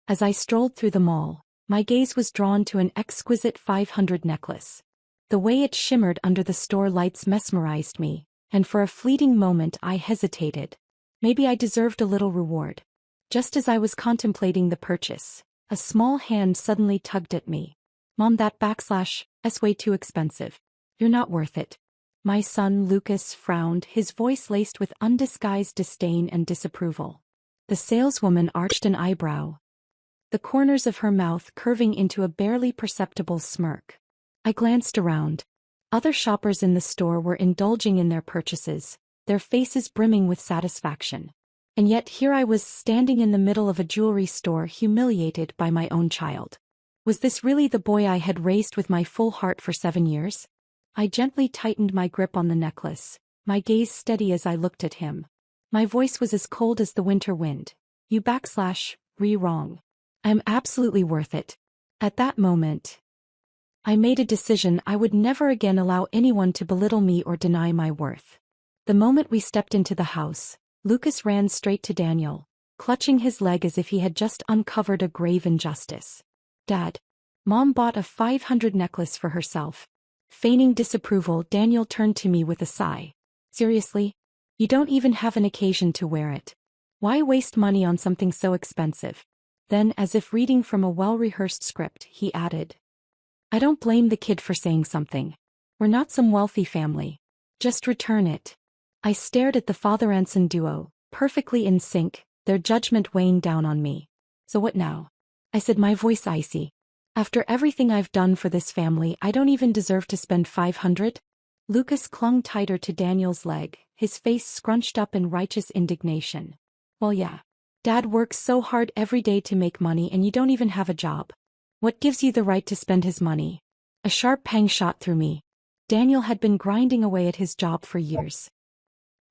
As I strolled through the mall, my gaze was drawn to an exquisite 500 necklace. The way it shimmered under the store lights mesmerized me, and for a fleeting moment I hesitated. Maybe I deserved a little reward. Just as I was contemplating the purchase, a small hand suddenly tugged at me. Mom, that's way too expensive. You're not worth it. My son Lucas frowned, his voice laced with undisguised disdain and disapproval. The saleswoman arched an eyebrow, the corners of her mouth curving into a barely perceptible smirk. I glanced around. Other shoppers in the store were indulging in their purchases, their faces brimming with satisfaction. And yet here I was standing in the middle of a jewelry store, humiliated by my own child. Was this really the boy I had raised with my full heart for 7 years? I gently tightened my grip on the necklace, my gaze steady as I looked at him. My voice was as cold as the winter wind. Wrong. I am absolutely worth it. At that moment, I made a decision. I would never again allow anyone to belittle me or deny my worth. The moment we stepped into the house, Lucas ran straight to Daniel, clutching his leg as if he had just uncovered a grave injustice. Dad, Mom bought a 500 necklace for herself. Feigning disapproval, Daniel turned to me with a sigh. Seriously? You don't even have an occasion to wear it. Why waste money on something so expensive? Then, as if reading from a well-rehearsed script, he added, I don't blame the kid for saying something. We're not some wealthy family. Just return it. I stared at the father and son duo, perfectly in sync, their judgment weighing down on me. So what now? I said, my voice icy. After everything I've done for this family, I don't even deserve to spend 500? Lucas clung tighter to Daniel's leg, his face scrunched up in righteous indignation. Well, yeah. Dad works so hard every day to make money and you don't even have a job. What gives you the right to spend his money? A sharp pang shot through me. Daniel had been grinding away at his job for years,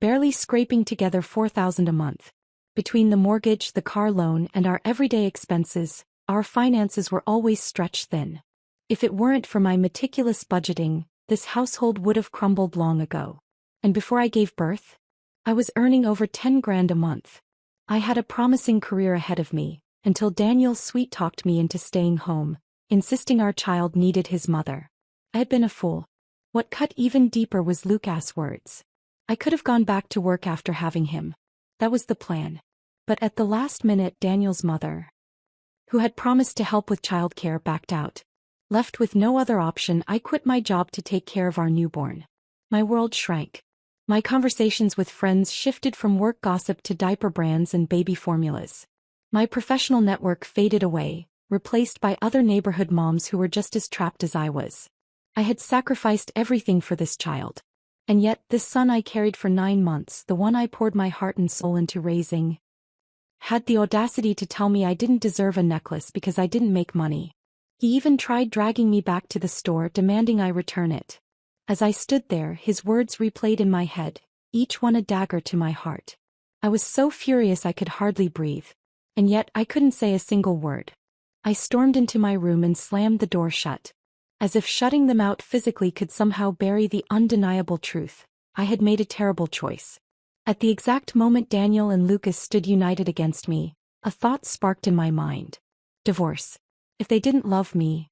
barely scraping together $4,000 a month. Between the mortgage, the car loan, and our everyday expenses, our finances were always stretched thin. If it weren't for my meticulous budgeting, this household would have crumbled long ago. And before I gave birth, I was earning over 10 grand a month. I had a promising career ahead of me, until Daniel sweet-talked me into staying home, insisting our child needed his mother. I had been a fool. What cut even deeper was Lucas' words. I could have gone back to work after having him. That was the plan. But at the last minute, Daniel's mother, who had promised to help with childcare, backed out. Left with no other option, I quit my job to take care of our newborn. My world shrank. My conversations with friends shifted from work gossip to diaper brands and baby formulas. My professional network faded away, replaced by other neighborhood moms who were just as trapped as I was. I had sacrificed everything for this child. And yet, this son I carried for 9 months, the one I poured my heart and soul into raising, had the audacity to tell me I didn't deserve a necklace because I didn't make money. He even tried dragging me back to the store, demanding I return it. As I stood there, his words replayed in my head, each one a dagger to my heart. I was so furious I could hardly breathe. And yet I couldn't say a single word. I stormed into my room and slammed the door shut. As if shutting them out physically could somehow bury the undeniable truth. I had made a terrible choice. At the exact moment Daniel and Lucas stood united against me, a thought sparked in my mind. Divorce. If they didn't love me,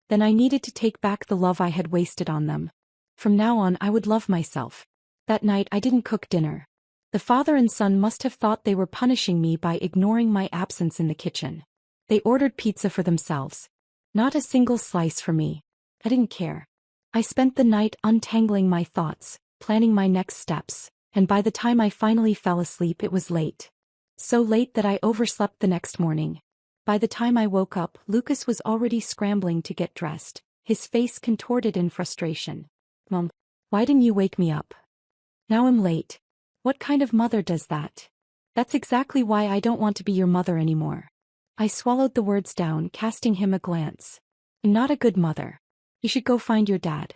then I needed to take back the love I had wasted on them. From now on I would love myself. That night I didn't cook dinner. The father and son must have thought they were punishing me by ignoring my absence in the kitchen. They ordered pizza for themselves. Not a single slice for me. I didn't care. I spent the night untangling my thoughts, planning my next steps, and by the time I finally fell asleep it was late. So late that I overslept the next morning. By the time I woke up, Lucas was already scrambling to get dressed, his face contorted in frustration. Mom, why didn't you wake me up? Now I'm late. What kind of mother does that? That's exactly why I don't want to be your mother anymore. I swallowed the words down, casting him a glance. I'm not a good mother. You should go find your dad.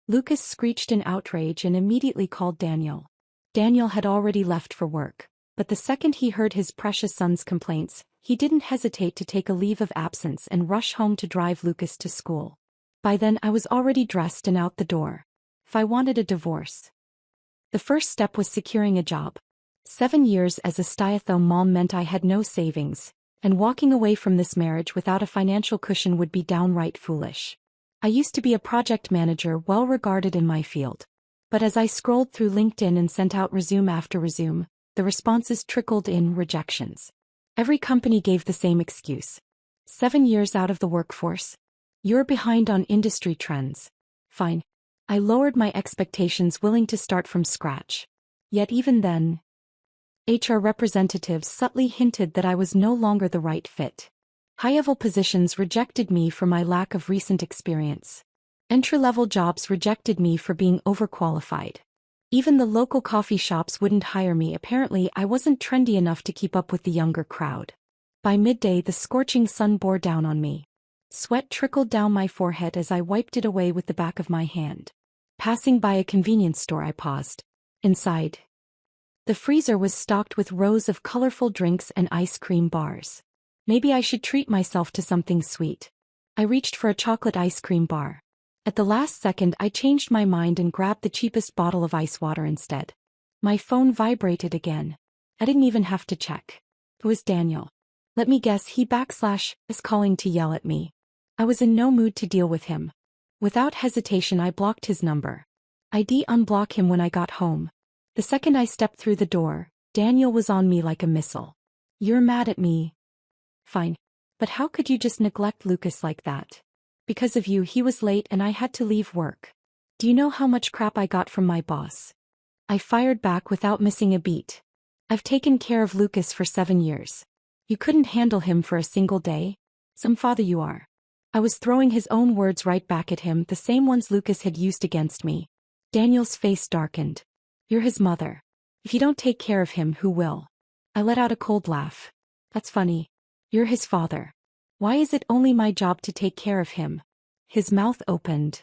Lucas screeched in outrage and immediately called Daniel. Daniel had already left for work, but the second he heard his precious son's complaints, he didn't hesitate to take a leave of absence and rush home to drive Lucas to school. By then I was already dressed and out the door. If I wanted a divorce, the first step was securing a job. 7 years as a stay-at-home mom meant I had no savings, And walking away from this marriage without a financial cushion would be downright foolish. I used to be a project manager well regarded in my field. But as I scrolled through LinkedIn and sent out resume after resume, the responses trickled in rejections. Every company gave the same excuse. 7 years out of the workforce? You're behind on industry trends. Fine. I lowered my expectations, willing to start from scratch. Yet even then, HR representatives subtly hinted that I was no longer the right fit. High-level positions rejected me for my lack of recent experience. Entry-level jobs rejected me for being overqualified. Even the local coffee shops wouldn't hire me. Apparently, I wasn't trendy enough to keep up with the younger crowd. By midday, the scorching sun bore down on me. Sweat trickled down my forehead as I wiped it away with the back of my hand. Passing by a convenience store, I paused. Inside, the freezer was stocked with rows of colorful drinks and ice cream bars. Maybe I should treat myself to something sweet. I reached for a chocolate ice cream bar. At the last second, I changed my mind and grabbed the cheapest bottle of ice water instead. My phone vibrated again. I didn't even have to check. It was Daniel. Let me guess, he is calling to yell at me. I was in no mood to deal with him. Without hesitation, I blocked his number. I'd unblock him when I got home. The second I stepped through the door, Daniel was on me like a missile. You're mad at me? Fine. But how could you just neglect Lucas like that? Because of you, he was late and I had to leave work. Do you know how much crap I got from my boss? I fired back without missing a beat. I've taken care of Lucas for 7 years. You couldn't handle him for a single day? Some father you are. I was throwing his own words right back at him, the same ones Lucas had used against me. Daniel's face darkened. You're his mother. If you don't take care of him, who will? I let out a cold laugh. That's funny. You're his father. Why is it only my job to take care of him? His mouth opened.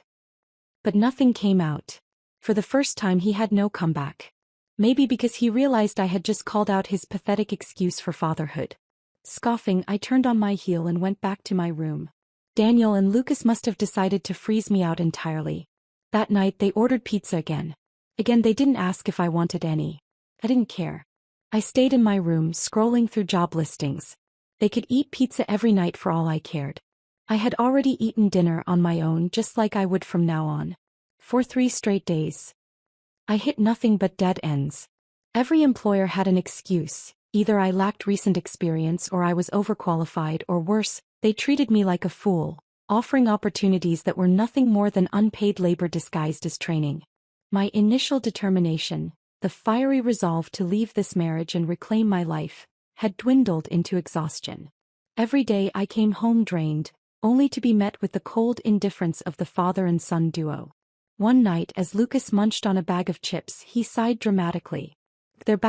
But nothing came out. For the first time, he had no comeback. Maybe because he realized I had just called out his pathetic excuse for fatherhood. Scoffing, I turned on my heel and went back to my room. Daniel and Lucas must have decided to freeze me out entirely. That night, they ordered pizza again. Again, they didn't ask if I wanted any. I didn't care. I stayed in my room, scrolling through job listings. They could eat pizza every night for all I cared. I had already eaten dinner on my own, just like I would from now on. For 3 straight days. I hit nothing but dead ends. Every employer had an excuse. Either I lacked recent experience or I was overqualified, or worse, they treated me like a fool, offering opportunities that were nothing more than unpaid labor disguised as training. My initial determination, the fiery resolve to leave this marriage and reclaim my life, had dwindled into exhaustion. Every day I came home drained, only to be met with the cold indifference of the father and son duo. One night, as Lucas munched on a bag of chips, he sighed dramatically. Their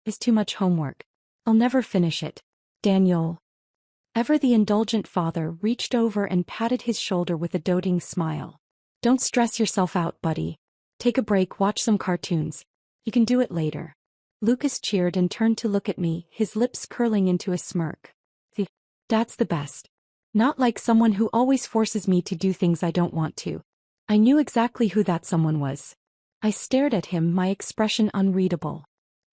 is too much homework. I'll never finish it. Daniel. Ever the indulgent father reached over and patted his shoulder with a doting smile. Don't stress yourself out, buddy. Take a break, watch some cartoons. You can do it later. Lucas cheered and turned to look at me, his lips curling into a smirk. That's the best. Not like someone who always forces me to do things I don't want to. I knew exactly who that someone was. I stared at him, my expression unreadable.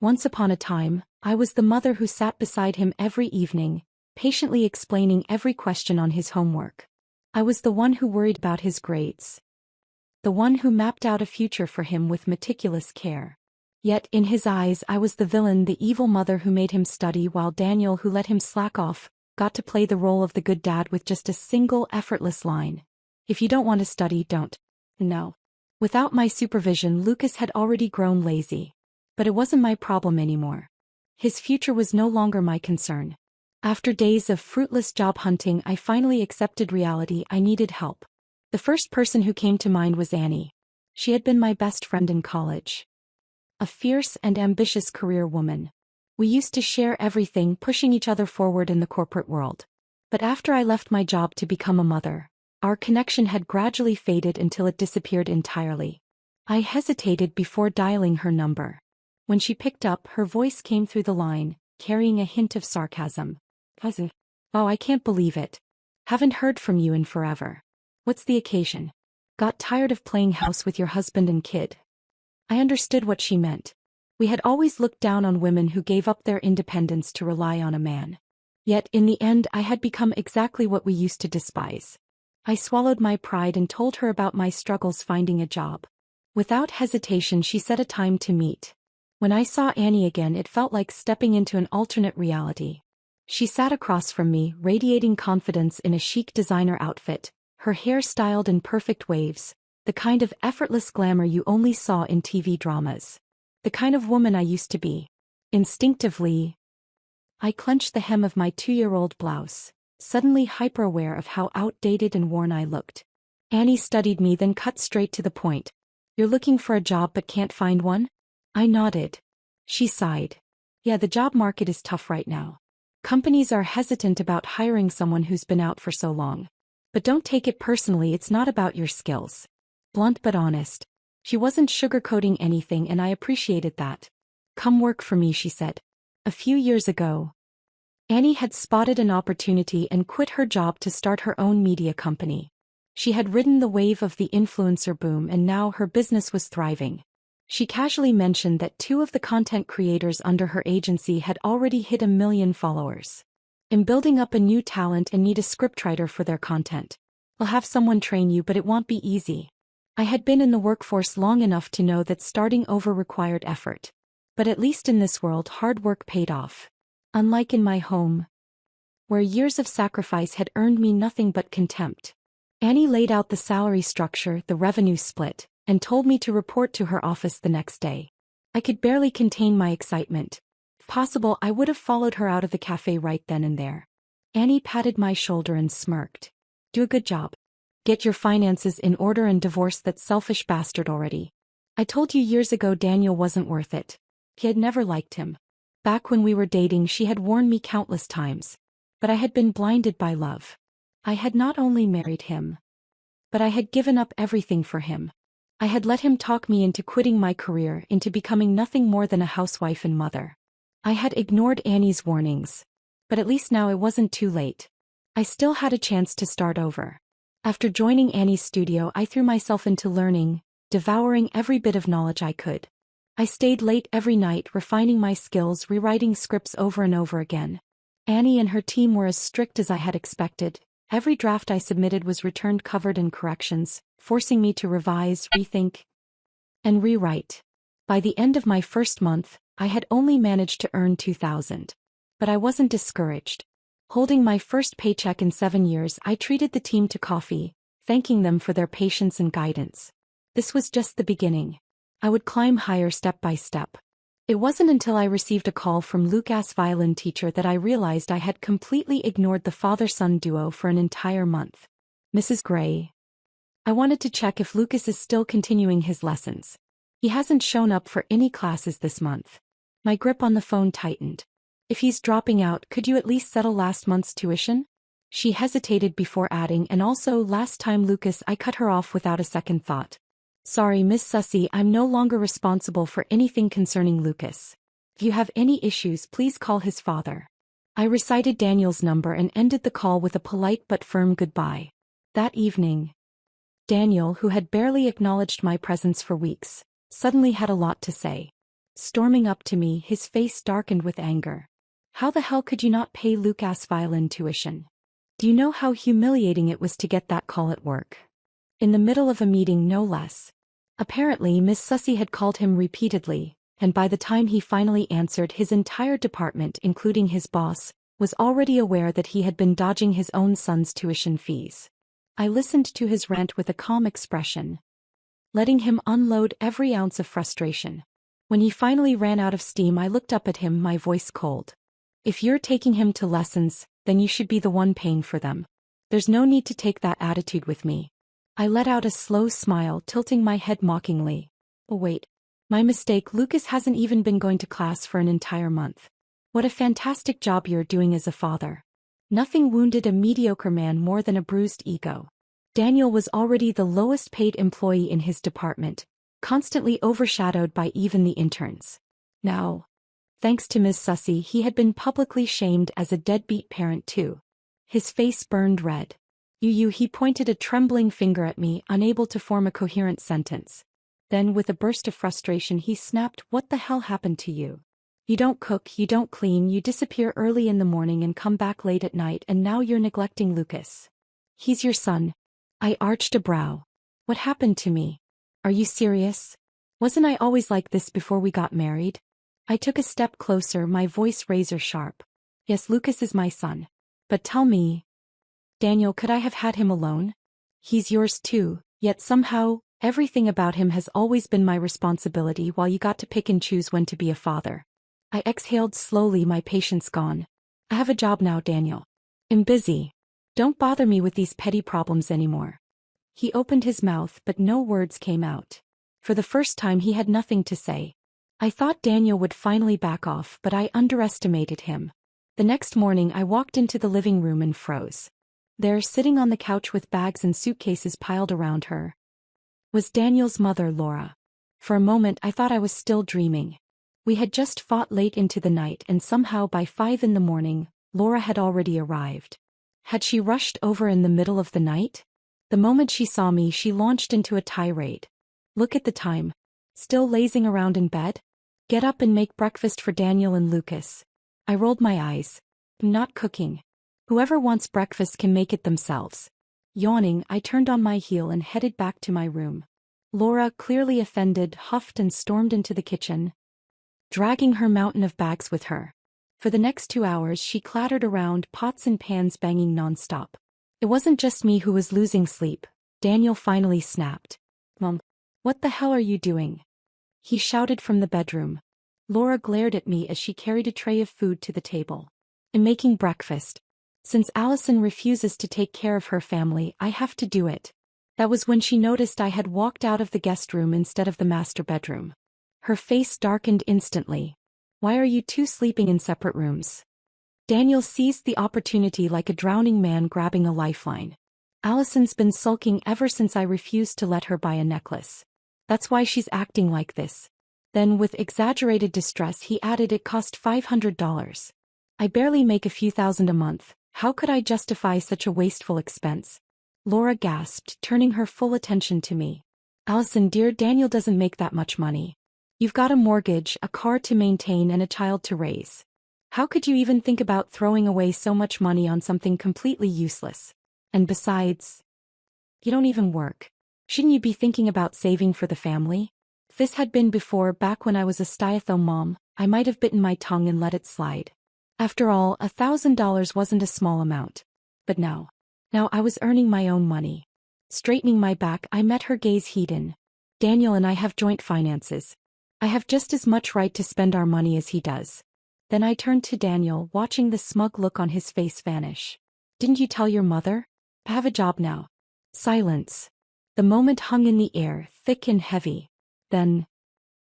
Once upon a time, I was the mother who sat beside him every evening, patiently explaining every question on his homework. I was the one who worried about his grades. The one who mapped out a future for him with meticulous care. Yet, in his eyes, I was the villain, the evil mother who made him study, while Daniel, who let him slack off, got to play the role of the good dad with just a single effortless line. If you don't want to study, don't. No. Without my supervision, Lucas had already grown lazy. But it wasn't my problem anymore. His future was no longer my concern. After days of fruitless job hunting, I finally accepted reality. I needed help. The first person who came to mind was Annie. She had been my best friend in college. A fierce and ambitious career woman. We used to share everything, pushing each other forward in the corporate world. But after I left my job to become a mother, our connection had gradually faded until it disappeared entirely. I hesitated before dialing her number. When she picked up, her voice came through the line, carrying a hint of sarcasm. Oh, I can't believe it. Haven't heard from you in forever. What's the occasion? Got tired of playing house with your husband and kid? I understood what she meant. We had always looked down on women who gave up their independence to rely on a man. Yet in the end I had become exactly what we used to despise. I swallowed my pride and told her about my struggles finding a job. Without hesitation she set a time to meet. When I saw Annie again it felt like stepping into an alternate reality. She sat across from me, radiating confidence in a chic designer outfit, her hair styled in perfect waves, the kind of effortless glamour you only saw in TV dramas. The kind of woman I used to be. Instinctively, I clenched the hem of my 2-year-old blouse, suddenly hyper-aware of how outdated and worn I looked. Annie studied me then cut straight to the point. "You're looking for a job but can't find one?" I nodded. She sighed. "Yeah, the job market is tough right now. Companies are hesitant about hiring someone who's been out for so long. But don't take it personally, it's not about your skills." Blunt but honest. She wasn't sugarcoating anything and I appreciated that. "Come work for me," she said. A few years ago, Annie had spotted an opportunity and quit her job to start her own media company. She had ridden the wave of the influencer boom and now her business was thriving. She casually mentioned that 2 of the content creators under her agency had already hit 1 million followers. "I'm building up a new talent and need a scriptwriter for their content. I'll have someone train you but it won't be easy." I had been in the workforce long enough to know that starting over required effort. But at least in this world hard work paid off. Unlike in my home, where years of sacrifice had earned me nothing but contempt. Annie laid out the salary structure, the revenue split, and told me to report to her office the next day. I could barely contain my excitement. If possible, I would have followed her out of the cafe right then and there. Annie patted my shoulder and smirked. "Do a good job. Get your finances in order and divorce that selfish bastard already. I told you years ago Daniel wasn't worth it." He had never liked him. Back when we were dating she had warned me countless times. But I had been blinded by love. I had not only married him, but I had given up everything for him. I had let him talk me into quitting my career, into becoming nothing more than a housewife and mother. I had ignored Annie's warnings. But at least now it wasn't too late. I still had a chance to start over. After joining Annie's studio I threw myself into learning, devouring every bit of knowledge I could. I stayed late every night refining my skills, rewriting scripts over and over again. Annie and her team were as strict as I had expected. Every draft I submitted was returned covered in corrections, forcing me to revise, rethink, and rewrite. By the end of my first month, I had only managed to earn $2,000. But I wasn't discouraged. Holding my first paycheck in 7 years, I treated the team to coffee, thanking them for their patience and guidance. This was just the beginning. I would climb higher step by step. It wasn't until I received a call from Lucas' violin teacher that I realized I had completely ignored the father-son duo for an entire month. "Mrs. Gray, I wanted to check if Lucas is still continuing his lessons. He hasn't shown up for any classes this month." My grip on the phone tightened. "If he's dropping out, could you at least settle last month's tuition?" She hesitated before adding, "And also last time Lucas." I cut her off without a second thought. "Sorry, Miss Sussy, I'm no longer responsible for anything concerning Lucas. If you have any issues, please call his father." I recited Daniel's number and ended the call with a polite but firm goodbye. That evening, Daniel, who had barely acknowledged my presence for weeks, suddenly had a lot to say. Storming up to me, his face darkened with anger. "How the hell could you not pay Lucas' violin tuition? Do you know how humiliating it was to get that call at work? In the middle of a meeting, no less." Apparently Miss Sussy had called him repeatedly, and by the time he finally answered, his entire department, including his boss, was already aware that he had been dodging his own son's tuition fees. I listened to his rant with a calm expression, letting him unload every ounce of frustration. When he finally ran out of steam, I looked up at him, my voice cold. "If you're taking him to lessons, then you should be the one paying for them. There's no need to take that attitude with me." I let out a slow smile, tilting my head mockingly. "Oh wait. My mistake. Lucas hasn't even been going to class for an entire month. What a fantastic job you're doing as a father." Nothing wounded a mediocre man more than a bruised ego. Daniel was already the lowest paid employee in his department, constantly overshadowed by even the interns. Now, thanks to Ms. Sussy, he had been publicly shamed as a deadbeat parent too. His face burned red. He pointed a trembling finger at me, unable to form a coherent sentence. Then with a burst of frustration he snapped, "What the hell happened to you? You don't cook, you don't clean, you disappear early in the morning and come back late at night, and now you're neglecting Lucas. He's your son." I arched a brow. What happened to me? Are you serious? Wasn't I always like this before we got married? I took a step closer, my voice razor sharp. Yes, Lucas is my son. But tell me, Daniel, could I have had him alone? He's yours too, yet somehow, everything about him has always been my responsibility while you got to pick and choose when to be a father. I exhaled slowly, my patience gone. I have a job now, Daniel. I'm busy. Don't bother me with these petty problems anymore. He opened his mouth, but no words came out. For the first time he had nothing to say. I thought Daniel would finally back off, but I underestimated him. The next morning I walked into the living room and froze. There, sitting on the couch with bags and suitcases piled around her, was Daniel's mother, Laura. For a moment I thought I was still dreaming. We had just fought late into the night, and somehow by 5 in the morning, Laura had already arrived. Had she rushed over in the middle of the night? The moment she saw me, she launched into a tirade. Look at the time. Still lazing around in bed? Get up and make breakfast for Daniel and Lucas. I rolled my eyes. I'm not cooking. Whoever wants breakfast can make it themselves. Yawning, I turned on my heel and headed back to my room. Laura, clearly offended, huffed and stormed into the kitchen, dragging her mountain of bags with her. For the next 2 hours she clattered around, pots and pans banging nonstop. It wasn't just me who was losing sleep. Daniel finally snapped. "Mom, what the hell are you doing?" he shouted from the bedroom. Laura glared at me as she carried a tray of food to the table. "I'm making breakfast. Since Allison refuses to take care of her family, I have to do it." That was when she noticed I had walked out of the guest room instead of the master bedroom. Her face darkened instantly. "Why are you two sleeping in separate rooms?" Daniel seized the opportunity like a drowning man grabbing a lifeline. "Allison's been sulking ever since I refused to let her buy a necklace. That's why she's acting like this." Then with exaggerated distress he added, "It cost $500. I barely make a few thousand a month. How could I justify such a wasteful expense?" Laura gasped, turning her full attention to me. "Allison dear, Daniel doesn't make that much money. You've got a mortgage, a car to maintain and a child to raise. How could you even think about throwing away so much money on something completely useless? And besides, you don't even work. Shouldn't you be thinking about saving for the family?" If this had been before, back when I was a stay-at-home mom, I might have bitten my tongue and let it slide. After all, $1,000 wasn't a small amount. But now I was earning my own money. Straightening my back, I met her gaze heat in. "Daniel and I have joint finances. I have just as much right to spend our money as he does." Then I turned to Daniel, watching the smug look on his face vanish. "Didn't you tell your mother? I have a job now." Silence. The moment hung in the air, thick and heavy. Then,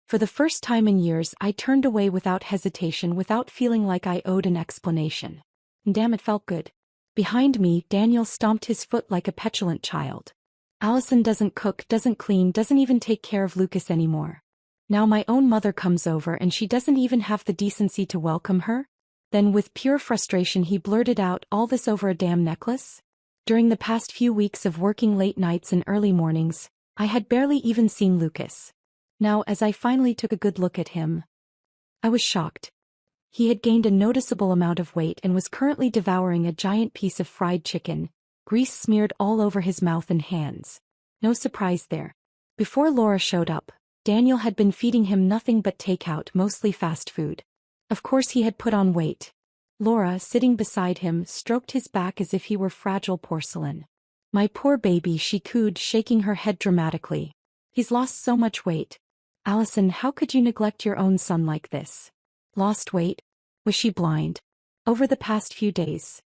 for the first time in years, I turned away without hesitation, without feeling like I owed an explanation. And damn, it felt good. Behind me, Daniel stomped his foot like a petulant child. "Allison doesn't cook, doesn't clean, doesn't even take care of Lucas anymore. Now my own mother comes over and she doesn't even have the decency to welcome her?" Then with pure frustration he blurted out, "All this over a damn necklace?" During the past few weeks of working late nights and early mornings, I had barely even seen Lucas. Now, as I finally took a good look at him, I was shocked. He had gained a noticeable amount of weight and was currently devouring a giant piece of fried chicken, grease smeared all over his mouth and hands. No surprise there. Before Laura showed up, Daniel had been feeding him nothing but takeout, mostly fast food. Of course he had put on weight. Laura, sitting beside him, stroked his back as if he were fragile porcelain. "My poor baby," she cooed, shaking her head dramatically. "He's lost so much weight. Allison, how could you neglect your own son like this?" Lost weight? Was she blind? Over the past few days,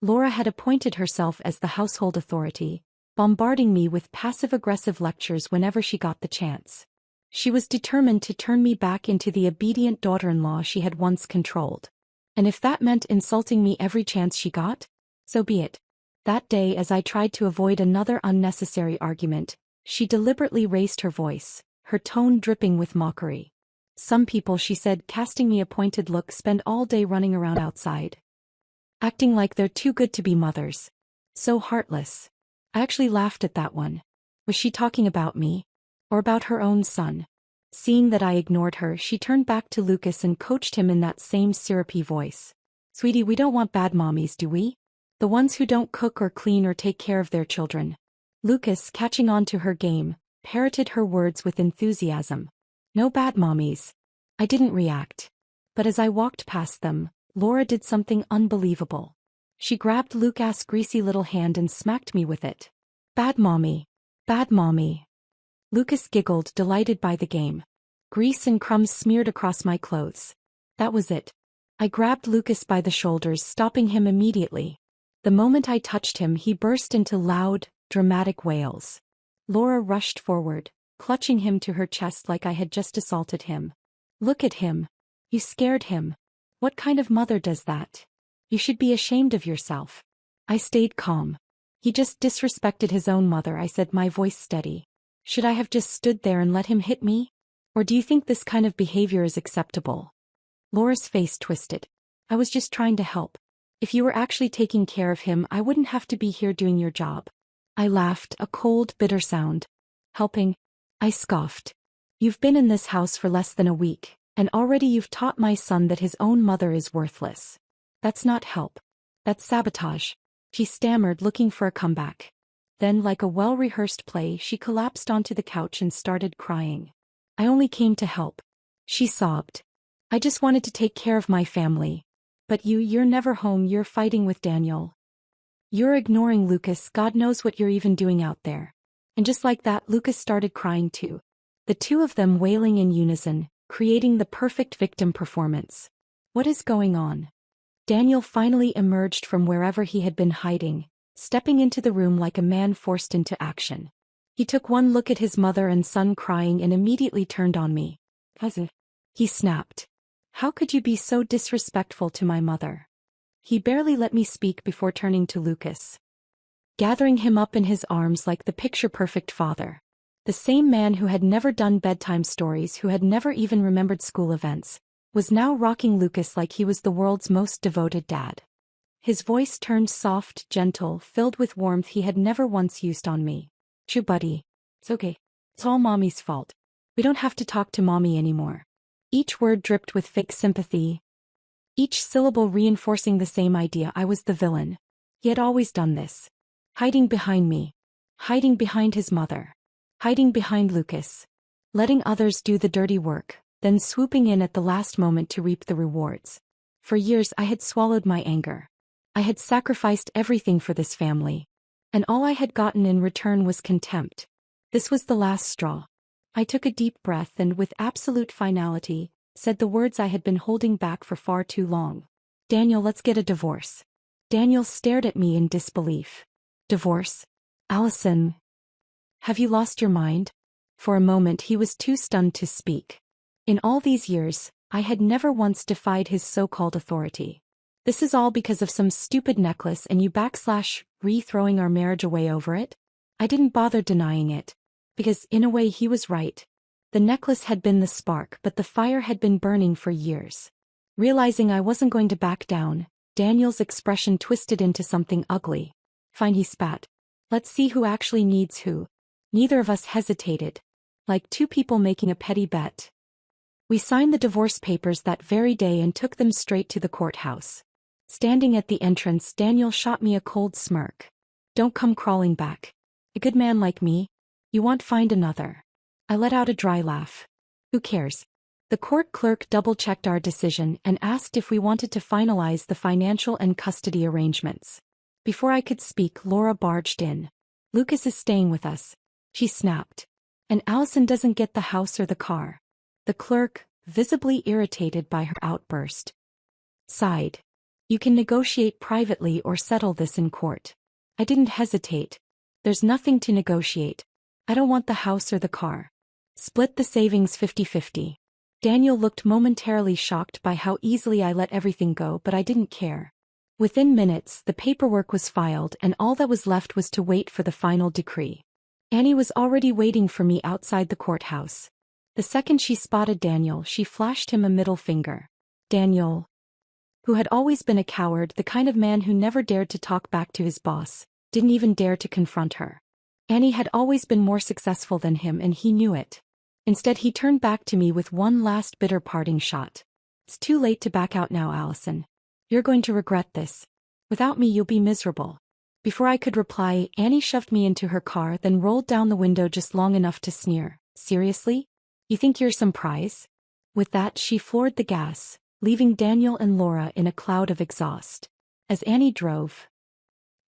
Laura had appointed herself as the household authority, bombarding me with passive-aggressive lectures whenever she got the chance. She was determined to turn me back into the obedient daughter-in-law she had once controlled. And if that meant insulting me every chance she got, so be it. That day, as I tried to avoid another unnecessary argument, she deliberately raised her voice, her tone dripping with mockery. "Some people," she said, casting me a pointed look, "spend all day running around outside, acting like they're too good to be mothers. So heartless." I actually laughed at that one. Was she talking about me? Or about her own son? Seeing that I ignored her, she turned back to Lucas and coached him in that same syrupy voice. Sweetie, we don't want bad mommies, do we? The ones who don't cook or clean or take care of their children. Lucas, catching on to her game, parroted her words with enthusiasm. No bad mommies. I didn't react. But as I walked past them, Laura did something unbelievable. She grabbed Lucas' greasy little hand and smacked me with it. Bad mommy. Bad mommy. Lucas giggled, delighted by the game. Grease and crumbs smeared across my clothes. That was it. I grabbed Lucas by the shoulders, stopping him immediately. The moment I touched him, he burst into loud, dramatic wails. Laura rushed forward, clutching him to her chest like I had just assaulted him. Look at him. You scared him. What kind of mother does that? You should be ashamed of yourself. I stayed calm. He just disrespected his own mother, I said, my voice steady. Should I have just stood there and let him hit me? Or do you think this kind of behavior is acceptable? Laura's face twisted. I was just trying to help. If you were actually taking care of him, I wouldn't have to be here doing your job. I laughed, a cold, bitter sound. Helping? I scoffed. You've been in this house for less than a week, and already you've taught my son that his own mother is worthless. That's not help. That's sabotage. She stammered, looking for a comeback. Then, like a well-rehearsed play, she collapsed onto the couch and started crying. I only came to help. She sobbed. I just wanted to take care of my family. But you're never home, you're fighting with Daniel. You're ignoring Lucas, God knows what you're even doing out there. And just like that, Lucas started crying too. The two of them wailing in unison, creating the perfect victim performance. What is going on? Daniel finally emerged from wherever he had been hiding, stepping into the room like a man forced into action. He took one look at his mother and son crying and immediately turned on me. He snapped. How could you be so disrespectful to my mother? He barely let me speak before turning to Lucas. Gathering him up in his arms like the picture-perfect father. The same man who had never done bedtime stories, who had never even remembered school events, was now rocking Lucas like he was the world's most devoted dad. His voice turned soft, gentle, filled with warmth he had never once used on me. Shoo, buddy. It's okay. It's all Mommy's fault. We don't have to talk to Mommy anymore. Each word dripped with fake sympathy. Each syllable reinforcing the same idea: I was the villain. He had always done this. Hiding behind me. Hiding behind his mother. Hiding behind Lucas. Letting others do the dirty work, then swooping in at the last moment to reap the rewards. For years I had swallowed my anger. I had sacrificed everything for this family. And all I had gotten in return was contempt. This was the last straw. I took a deep breath and, with absolute finality, said the words I had been holding back for far too long. Daniel, let's get a divorce. Daniel stared at me in disbelief. Divorce? Allison. Have you lost your mind? For a moment he was too stunned to speak. In all these years, I had never once defied his so-called authority. This is all because of some stupid necklace and you re-throwing our marriage away over it? I didn't bother denying it. Because, in a way, he was right. The necklace had been the spark, but the fire had been burning for years. Realizing I wasn't going to back down, Daniel's expression twisted into something ugly. Fine, he spat. Let's see who actually needs who. Neither of us hesitated. Like two people making a petty bet. We signed the divorce papers that very day and took them straight to the courthouse. Standing at the entrance, Daniel shot me a cold smirk. Don't come crawling back. A good man like me? You won't find another. I let out a dry laugh. Who cares? The court clerk double-checked our decision and asked if we wanted to finalize the financial and custody arrangements. Before I could speak, Laura barged in. Lucas is staying with us. She snapped. And Allison doesn't get the house or the car. The clerk, visibly irritated by her outburst, sighed. You can negotiate privately or settle this in court. I didn't hesitate. There's nothing to negotiate. I don't want the house or the car. Split the savings 50-50. Daniel looked momentarily shocked by how easily I let everything go, but I didn't care. Within minutes, the paperwork was filed and all that was left was to wait for the final decree. Annie was already waiting for me outside the courthouse. The second she spotted Daniel, she flashed him a middle finger. Daniel, who had always been a coward, the kind of man who never dared to talk back to his boss, didn't even dare to confront her. Annie had always been more successful than him and he knew it. Instead he turned back to me with one last bitter parting shot. It's too late to back out now, Allison. You're going to regret this. Without me you'll be miserable. Before I could reply, Annie shoved me into her car, then rolled down the window just long enough to sneer. Seriously? You think you're some prize? With that she floored the gas, leaving Daniel and Laura in a cloud of exhaust. As Annie drove,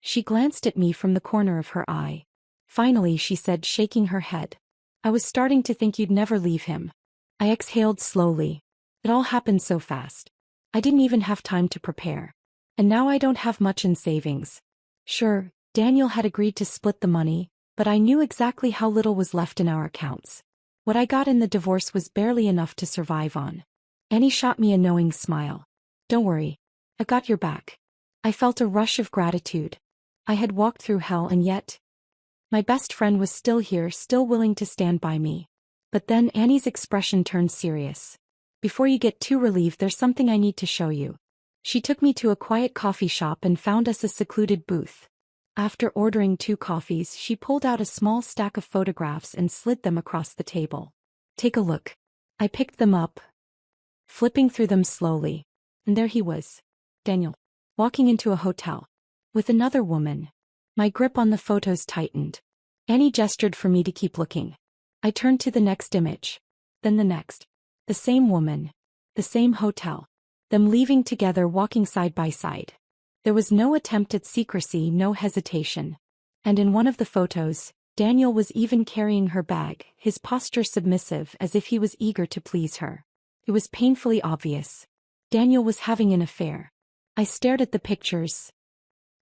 she glanced at me from the corner of her eye. Finally, she said, shaking her head. I was starting to think you'd never leave him. I exhaled slowly. It all happened so fast. I didn't even have time to prepare. And now I don't have much in savings. Sure, Daniel had agreed to split the money, but I knew exactly how little was left in our accounts. What I got in the divorce was barely enough to survive on. Annie shot me a knowing smile. Don't worry. I've got your back. I felt a rush of gratitude. I had walked through hell and yet my best friend was still here, still willing to stand by me. But then Annie's expression turned serious. Before you get too relieved, there's something I need to show you. She took me to a quiet coffee shop and found us a secluded booth. After ordering 2 coffees, she pulled out a small stack of photographs and slid them across the table. Take a look. I picked them up, flipping through them slowly. And there he was, Daniel, walking into a hotel with another woman. My grip on the photos tightened. Annie gestured for me to keep looking. I turned to the next image. Then the next. The same woman. The same hotel. Them leaving together, walking side by side. There was no attempt at secrecy, no hesitation. And in one of the photos, Daniel was even carrying her bag, his posture submissive as if he was eager to please her. It was painfully obvious. Daniel was having an affair. I stared at the pictures,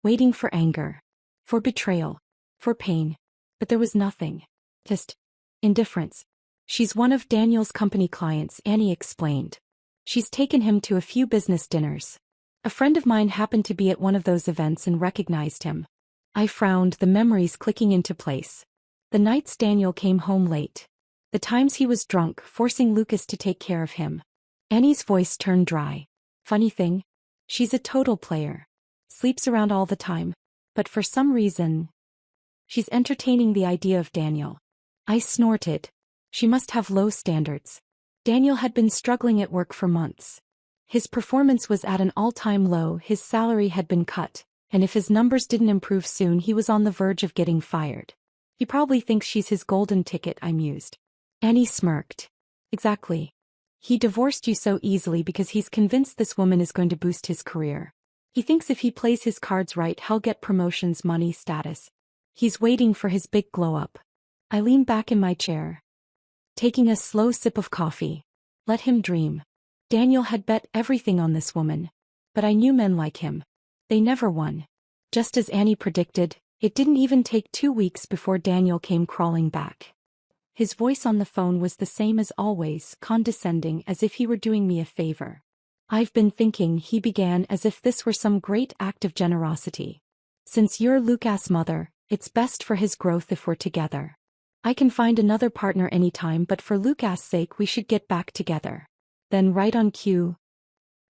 waiting for anger, for betrayal, for pain. But there was nothing. Just indifference. She's one of Daniel's company clients, Annie explained. She's taken him to a few business dinners. A friend of mine happened to be at one of those events and recognized him. I frowned, the memories clicking into place. The nights Daniel came home late. The times he was drunk, forcing Lucas to take care of him. Annie's voice turned dry. Funny thing? She's a total player. Sleeps around all the time. But for some reason, she's entertaining the idea of Daniel. I snorted. She must have low standards. Daniel had been struggling at work for months. His performance was at an all-time low, his salary had been cut, and if his numbers didn't improve soon he was on the verge of getting fired. He probably thinks she's his golden ticket, I mused. Annie smirked. Exactly. He divorced you so easily because he's convinced this woman is going to boost his career. He thinks if he plays his cards right he'll get promotions, money, status. He's waiting for his big glow-up. I leaned back in my chair, taking a slow sip of coffee. Let him dream. Daniel had bet everything on this woman. But I knew men like him. They never won. Just as Annie predicted, it didn't even take 2 weeks before Daniel came crawling back. His voice on the phone was the same as always, condescending, as if he were doing me a favor. I've been thinking, he began, as if this were some great act of generosity. Since you're Lucas' mother, it's best for his growth if we're together. I can find another partner anytime, but for Lucas' sake we should get back together. Then right on cue,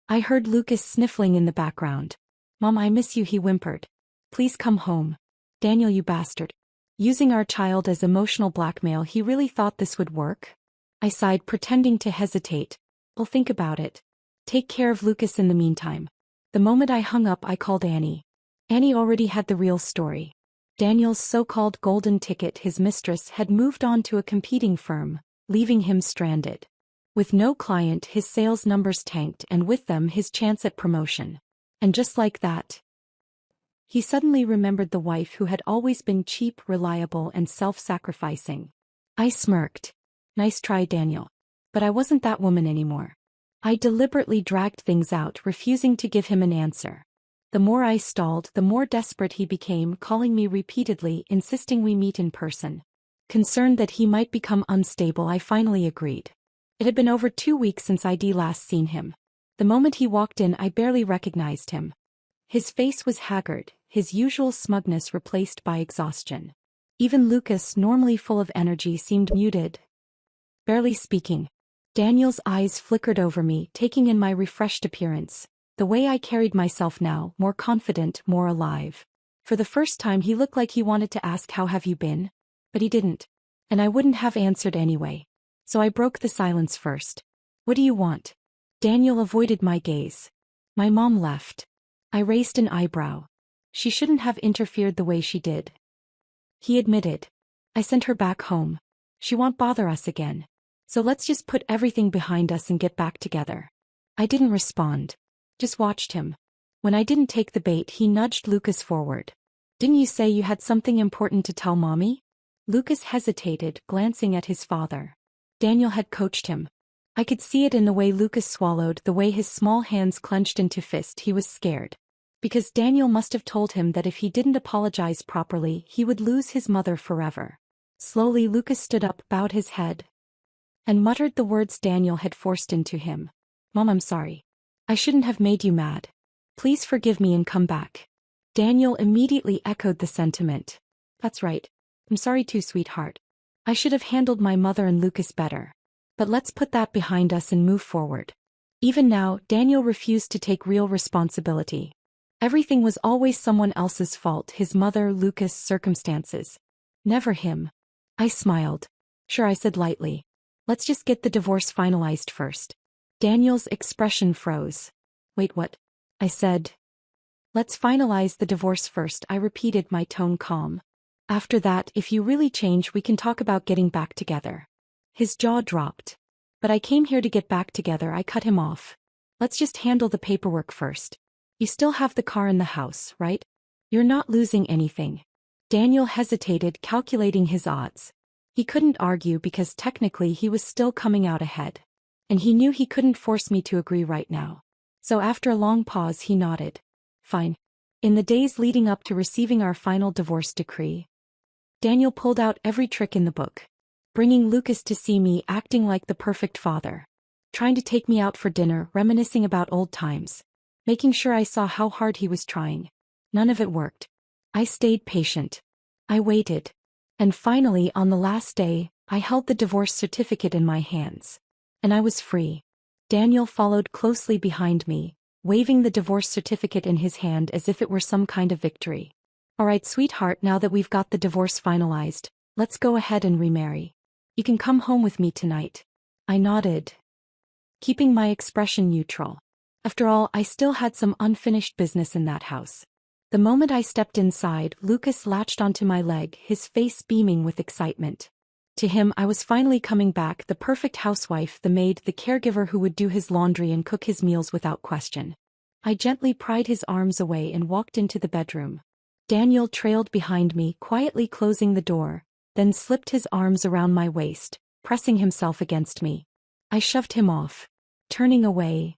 I heard Lucas sniffling in the background. Mom, I miss you, he whimpered. Please come home. Daniel, you bastard. Using our child as emotional blackmail, he really thought this would work? I sighed, pretending to hesitate. Well, think about it. Take care of Lucas in the meantime. The moment I hung up, I called Annie. Annie already had the real story. Daniel's so-called golden ticket, his mistress, had moved on to a competing firm, leaving him stranded. With no client, his sales numbers tanked, and with them his chance at promotion. And just like that, he suddenly remembered the wife who had always been cheap, reliable, and self-sacrificing. I smirked. Nice try, Daniel. But I wasn't that woman anymore. I deliberately dragged things out, refusing to give him an answer. The more I stalled, the more desperate he became, calling me repeatedly, insisting we meet in person. Concerned that he might become unstable, I finally agreed. It had been over 2 weeks since I'd last seen him. The moment he walked in, I barely recognized him. His face was haggard, his usual smugness replaced by exhaustion. Even Lucas, normally full of energy, seemed muted, barely speaking. Daniel's eyes flickered over me, taking in my refreshed appearance. The way I carried myself now, more confident, more alive. For the first time he looked like he wanted to ask, how have you been? But he didn't. And I wouldn't have answered anyway. So I broke the silence first. What do you want? Daniel avoided my gaze. My mom left. I raised an eyebrow. She shouldn't have interfered the way she did. He admitted. I sent her back home. She won't bother us again. So let's just put everything behind us and get back together. I didn't respond. Just watched him. When I didn't take the bait, he nudged Lucas forward. Didn't you say you had something important to tell Mommy? Lucas hesitated, glancing at his father. Daniel had coached him. I could see it in the way Lucas swallowed, the way his small hands clenched into fist. He was scared. Because Daniel must have told him that if he didn't apologize properly, he would lose his mother forever. Slowly Lucas stood up, bowed his head, and muttered the words Daniel had forced into him. Mom, I'm sorry. I shouldn't have made you mad. Please forgive me and come back. Daniel immediately echoed the sentiment. That's right. I'm sorry too, sweetheart. I should have handled my mother and Lucas better. But let's put that behind us and move forward. Even now, Daniel refused to take real responsibility. Everything was always someone else's fault, his mother, Lucas, circumstances. Never him. I smiled. Sure, I said lightly. Let's just get the divorce finalized first. Daniel's expression froze. Wait, what? I said. Let's finalize the divorce first, I repeated, my tone calm. After that, if you really change, we can talk about getting back together. His jaw dropped. But I came here to get back together, I cut him off. Let's just handle the paperwork first. You still have the car in the house, right? You're not losing anything. Daniel hesitated, calculating his odds. He couldn't argue because technically he was still coming out ahead. And he knew he couldn't force me to agree right now. So after a long pause he nodded. Fine. In the days leading up to receiving our final divorce decree, Daniel pulled out every trick in the book. Bringing Lucas to see me, acting like the perfect father. Trying to take me out for dinner, reminiscing about old times. Making sure I saw how hard he was trying. None of it worked. I stayed patient. I waited. And finally, on the last day, I held the divorce certificate in my hands. And I was free. Daniel followed closely behind me, waving the divorce certificate in his hand as if it were some kind of victory. All right, sweetheart, now that we've got the divorce finalized, let's go ahead and remarry. You can come home with me tonight. I nodded, keeping my expression neutral. After all, I still had some unfinished business in that house. The moment I stepped inside, Lucas latched onto my leg, his face beaming with excitement. To him, I was finally coming back, the perfect housewife, the maid, the caregiver who would do his laundry and cook his meals without question. I gently pried his arms away and walked into the bedroom. Daniel trailed behind me, quietly closing the door, then slipped his arms around my waist, pressing himself against me. I shoved him off. Turning away,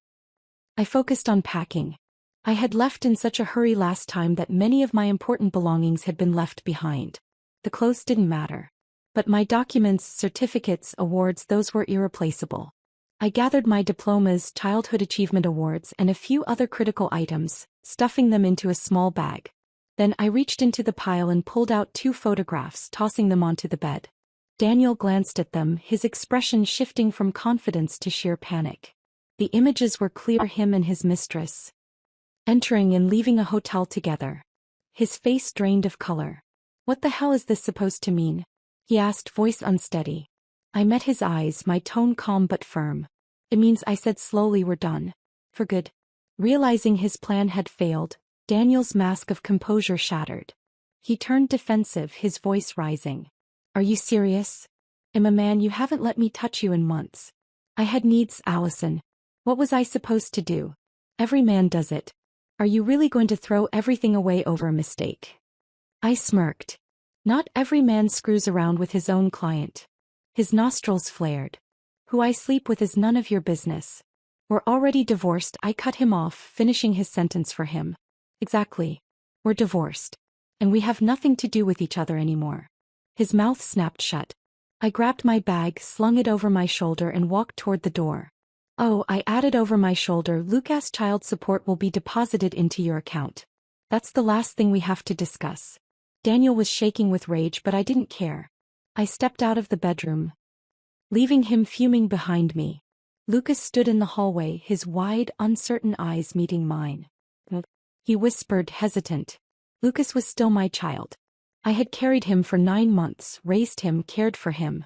I focused on packing. I had left in such a hurry last time that many of my important belongings had been left behind. The clothes didn't matter. But my documents, certificates, awards, those were irreplaceable. I gathered my diplomas, childhood achievement awards, and a few other critical items, stuffing them into a small bag. Then I reached into the pile and pulled out 2 photographs, tossing them onto the bed. Daniel glanced at them, his expression shifting from confidence to sheer panic. The images were clear, him and his mistress entering and leaving a hotel together. His face drained of color. What the hell is this supposed to mean? He asked, voice unsteady. I met his eyes, my tone calm but firm. It means, I said slowly, we're done. For good. Realizing his plan had failed, Daniel's mask of composure shattered. He turned defensive, his voice rising. Are you serious? I'm a man, you haven't let me touch you in months. I had needs, Allison. What was I supposed to do? Every man does it. Are you really going to throw everything away over a mistake? I smirked. Not every man screws around with his own client. His nostrils flared. Who I sleep with is none of your business. We're already divorced, I cut him off, finishing his sentence for him. Exactly. We're divorced. And we have nothing to do with each other anymore. His mouth snapped shut. I grabbed my bag, slung it over my shoulder and walked toward the door. Oh, I added over my shoulder, Lucas' child support will be deposited into your account. That's the last thing we have to discuss. Daniel was shaking with rage, but I didn't care. I stepped out of the bedroom, leaving him fuming behind me. Lucas stood in the hallway, his wide, uncertain eyes meeting mine. He whispered, hesitant. Lucas was still my child. I had carried him for 9 months, raised him, cared for him.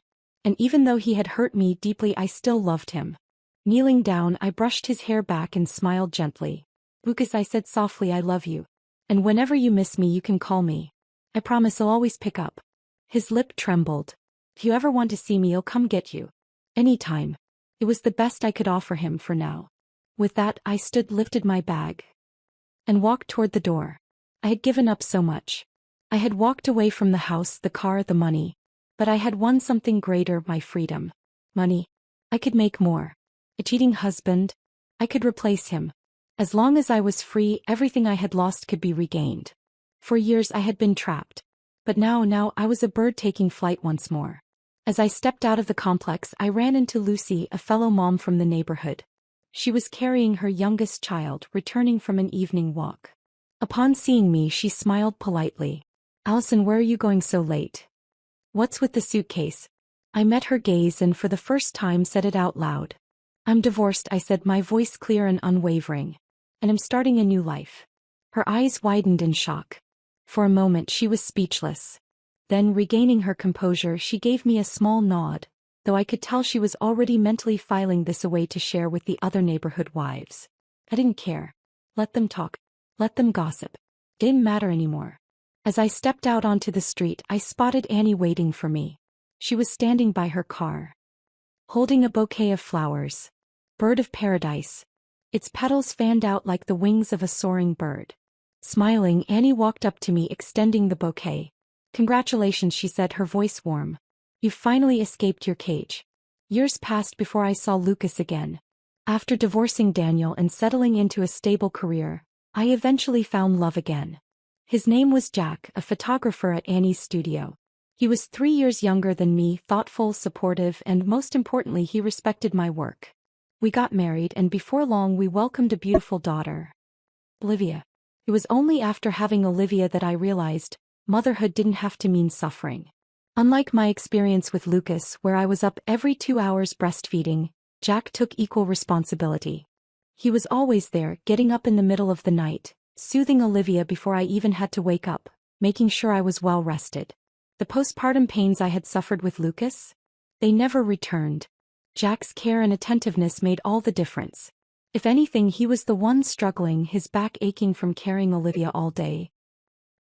And even though he had hurt me deeply, I still loved him. Kneeling down, I brushed his hair back and smiled gently. Lucas, I said softly, I love you. And whenever you miss me, you can call me. I promise I'll always pick up. His lip trembled. If you ever want to see me, I'll come get you. Anytime. It was the best I could offer him for now. With that, I lifted my bag, and walked toward the door. I had given up so much. I had walked away from the house, the car, the money. But I had won something greater, my freedom. Money. I could make more. A cheating husband. I could replace him. As long as I was free, everything I had lost could be regained. For years I had been trapped. But now I was a bird taking flight once more. As I stepped out of the complex, I ran into Lucy, a fellow mom from the neighborhood. She was carrying her youngest child, returning from an evening walk. Upon seeing me, she smiled politely. Allison, where are you going so late? What's with the suitcase? I met her gaze and for the first time said it out loud. I'm divorced, I said, my voice clear and unwavering. And I'm starting a new life. Her eyes widened in shock. For a moment she was speechless. Then, regaining her composure, she gave me a small nod, though I could tell she was already mentally filing this away to share with the other neighborhood wives. I didn't care. Let them talk. Let them gossip. It didn't matter anymore. As I stepped out onto the street, I spotted Annie waiting for me. She was standing by her car, holding a bouquet of flowers. Bird of paradise. Its petals fanned out like the wings of a soaring bird. Smiling, Annie walked up to me, extending the bouquet. Congratulations, she said, her voice warm. You finally escaped your cage. Years passed before I saw Lucas again. After divorcing Daniel and settling into a stable career, I eventually found love again. His name was Jack, a photographer at Annie's studio. He was 3 years younger than me, thoughtful, supportive, and most importantly, he respected my work. We got married, and before long we welcomed a beautiful daughter, Olivia. It was only after having Olivia that I realized motherhood didn't have to mean suffering. Unlike my experience with Lucas, where I was up every 2 hours breastfeeding, Jack took equal responsibility. He was always there, getting up in the middle of the night, soothing Olivia before I even had to wake up, making sure I was well rested. The postpartum pains I had suffered with Lucas? They never returned. Jack's care and attentiveness made all the difference. If anything, he was the one struggling, his back aching from carrying Olivia all day.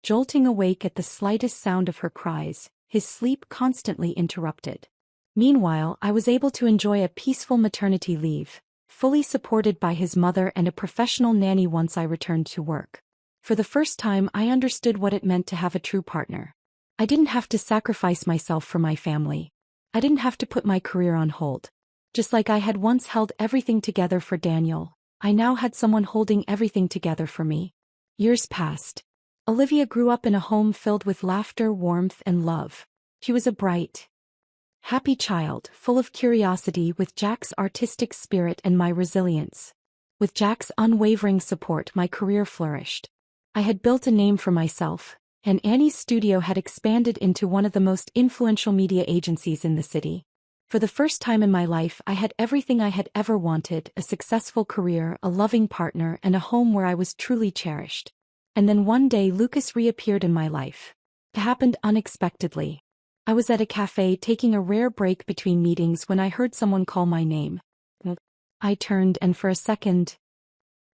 Jolting awake at the slightest sound of her cries, his sleep constantly interrupted. Meanwhile, I was able to enjoy a peaceful maternity leave, fully supported by his mother and a professional nanny once I returned to work. For the first time, I understood what it meant to have a true partner. I didn't have to sacrifice myself for my family. I didn't have to put my career on hold. Just like I had once held everything together for Daniel, I now had someone holding everything together for me. Years passed. Olivia grew up in a home filled with laughter, warmth, and love. She was a bright, happy child, full of curiosity, with Jack's artistic spirit and my resilience. With Jack's unwavering support, my career flourished. I had built a name for myself, and Annie's studio had expanded into one of the most influential media agencies in the city. For the first time in my life, I had everything I had ever wanted: a successful career, a loving partner, and a home where I was truly cherished. And then one day Lucas reappeared in my life. It happened unexpectedly. I was at a cafe taking a rare break between meetings when I heard someone call my name. I turned, and for a second,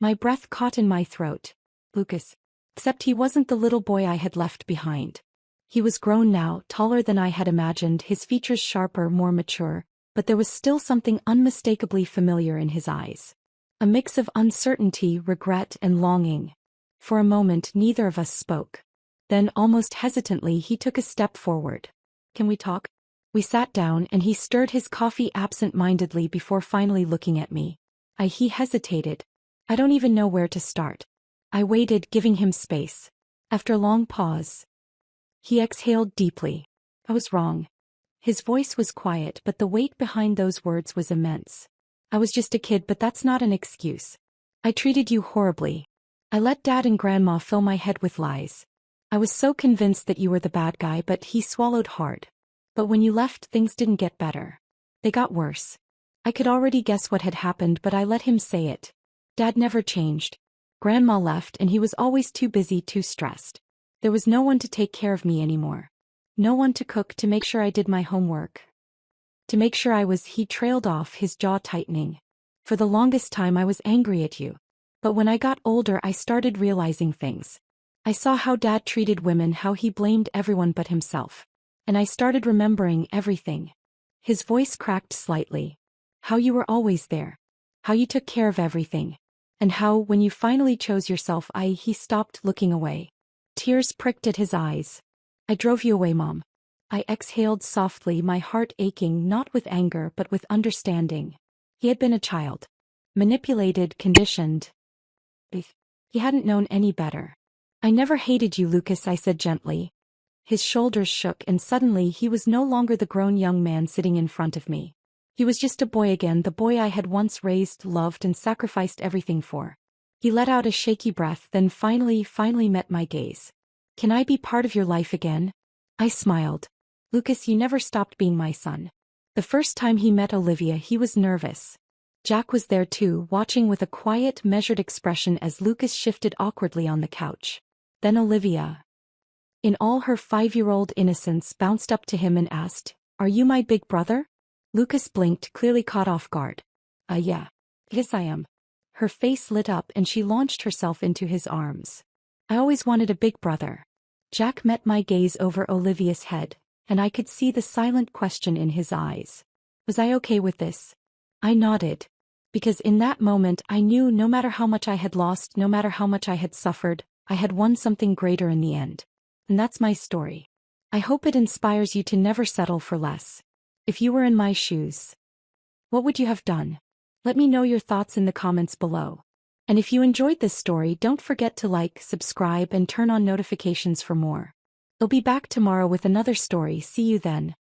my breath caught in my throat. Lucas. Except he wasn't the little boy I had left behind. He was grown now, taller than I had imagined, his features sharper, more mature, but there was still something unmistakably familiar in his eyes. A mix of uncertainty, regret, and longing. For a moment, neither of us spoke. Then, almost hesitantly, he took a step forward. Can we talk? We sat down, and he stirred his coffee absent-mindedly before finally looking at me. He hesitated. I don't even know where to start. I waited, giving him space. After a long pause, he exhaled deeply. I was wrong. His voice was quiet, but the weight behind those words was immense. I was just a kid, but that's not an excuse. I treated you horribly. I let Dad and Grandma fill my head with lies. I was so convinced that you were the bad guy, but he swallowed hard. But when you left, things didn't get better. They got worse. I could already guess what had happened, but I let him say it. Dad never changed. Grandma left, and he was always too busy, too stressed. There was no one to take care of me anymore. No one to cook, to make sure I did my homework. To make sure he trailed off, his jaw tightening. For the longest time I was angry at you. But when I got older I started realizing things. I saw how Dad treated women, how he blamed everyone but himself. And I started remembering everything. His voice cracked slightly. How you were always there. How you took care of everything. And how, when you finally chose yourself, he stopped looking away. Tears pricked at his eyes. I drove you away, Mom. I exhaled softly, my heart aching not with anger but with understanding. He had been a child. Manipulated, conditioned. He hadn't known any better. I never hated you, Lucas, I said gently. His shoulders shook and suddenly he was no longer the grown young man sitting in front of me. He was just a boy again, the boy I had once raised, loved and sacrificed everything for. He let out a shaky breath, then finally met my gaze. Can I be part of your life again? I smiled. Lucas, you never stopped being my son. The first time he met Olivia he was nervous. Jack was there too, watching with a quiet, measured expression as Lucas shifted awkwardly on the couch. Then Olivia, in all her 5-year-old innocence, bounced up to him and asked, "Are you my big brother?" Lucas blinked, clearly caught off guard. Yeah. Yes, I am." Her face lit up and she launched herself into his arms. "I always wanted a big brother." Jack met my gaze over Olivia's head, and I could see the silent question in his eyes. Was I okay with this? I nodded. Because in that moment I knew no matter how much I had lost, no matter how much I had suffered, I had won something greater in the end. And that's my story. I hope it inspires you to never settle for less. If you were in my shoes, what would you have done? Let me know your thoughts in the comments below. And if you enjoyed this story, don't forget to like, subscribe, and turn on notifications for more. I'll be back tomorrow with another story. See you then.